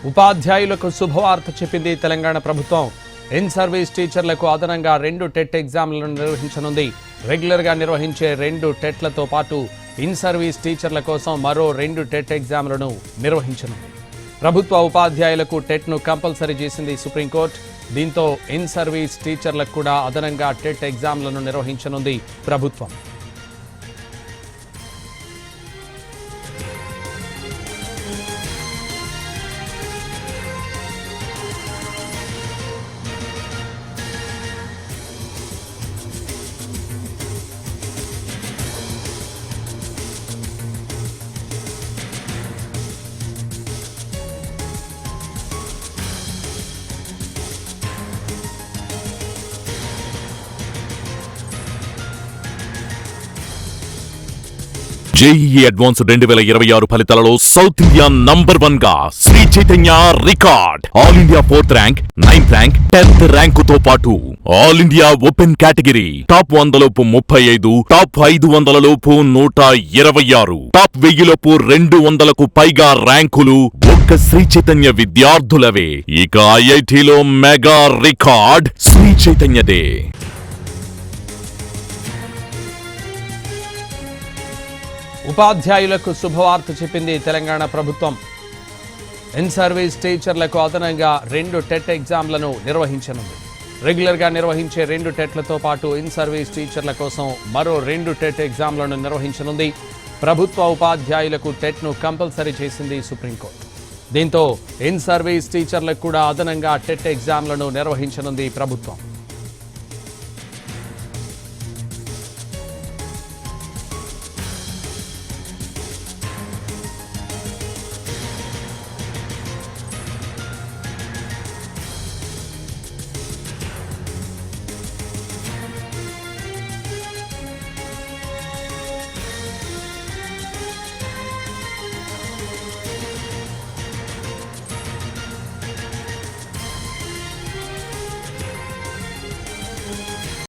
ఉపాధ్యాయులకు శుభవార్త చెప్పింది తెలంగాణ ప్రభుత్వం. ఇన్ సర్వీస్ టీచర్లకు అదనంగా 2 టెట్ ఎగ్జామ్లను నిర్వహించనుంది. రెగ్యులర్ గా నిర్వహించే 2 టెట్లతో పాటు ఇన్ సర్వీస్ టీచర్ల కోసం మరో 2 టెట్ ఎగ్జామ్లను నిర్వహించనుంది. ప్రభుత్వ ఉపాధ్యాయులకు టెట్ను కంపల్సరీ చేసింది సుప్రీంకోర్టు. దీంతో ఇన్ సర్వీస్ టీచర్లకు కూడా అదనంగా టెట్ ఎగ్జామ్లను నిర్వహించనుంది ప్రభుత్వం. జేఈఈ అడ్వాన్స్ 2026 ఫలితాలలో సౌత్ ఇండియా నంబర్ 1 గా Shri Chaitanya record. All India 4th rank, 9th rank, 10th ర్యాంకుతో పాటు all India open category top 100 లోపు 35, టాప్ 500 లోపు 126, టాప్ 1000 లోపు 200కు పైగా ర్యాంకులు ఒక్క శ్రీ చైతన్య విద్యార్థులవే. ఇక ఐఐటిలో మెగా రికార్డ్ శ్రీ చైతన్యదే. ఉపాధ్యాయులకు శుభవార్త చెప్పింది తెలంగాణ ప్రభుత్వం. ఇన్ సర్వీస్ టీచర్లకు అదనంగా 2 టెట్ ఎగ్జామ్లను నిర్వహించనుంది. రెగ్యులర్గా నిర్వహించే 2 టెట్లతో పాటు ఇన్ సర్వీస్ టీచర్ల కోసం మరో 2 టెట్ ఎగ్జామ్లను నిర్వహించనుంది. ప్రభుత్వ ఉపాధ్యాయులకు టెట్ను కంపల్సరీ చేసింది సుప్రీంకోర్టు. దీంతో ఇన్ సర్వీస్ టీచర్లకు కూడా అదనంగా టెట్ ఎగ్జామ్లను నిర్వహించనుంది ప్రభుత్వం.